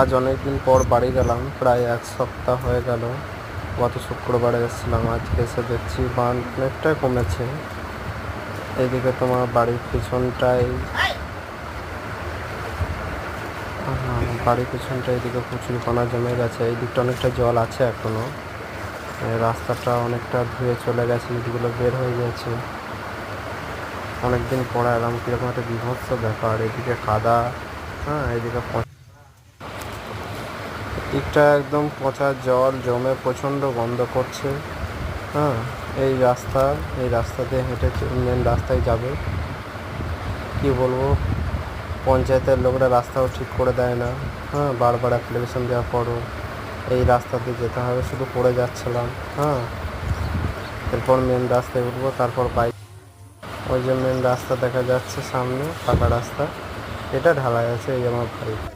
আজ অনেকদিন পর বাড়ি গেলাম, প্রায় 1 সপ্তাহ হয়ে গেল। গত শুক্রবারে এসেছিলাম, আজকে এসে দেখছি বান অনেকটাই কমেছে। এইদিকে তোমার বাড়ির পিছনটায় এদিকে প্রচুর পানা জমে গেছে। এই দিকটা অনেকটা জল আছে এখনো। রাস্তাটা অনেকটা ধুয়ে চলে গেছে, ইটগুলো বের হয়ে গেছে। অনেকদিন পরে এলাম, কিরকম একটা বিভৎস ব্যাপার। এদিকে কাদা, এদিকে দিকটা একদম পচা, জল জমে প্রচণ্ড গন্ধ করছে। হ্যাঁ, এই রাস্তা দিয়ে হেঁটে মেন রাস্তায় যাবে, কি বলবো, পঞ্চায়েতের লোকরা রাস্তাও ঠিক করে দেয় না। বারবার অ্যাপ্লিকেশন দেওয়ার পরও এই রাস্তা দিয়ে যেতে হবে, শুধু পড়ে যাচ্ছিলাম। এরপর মেন রাস্তায় উঠবো, তারপর বাইক। ওই যে মেন রাস্তা দেখা যাচ্ছে সামনে, পাকা রাস্তা, এটা ঢালাই আছে। এই আমার বাইক।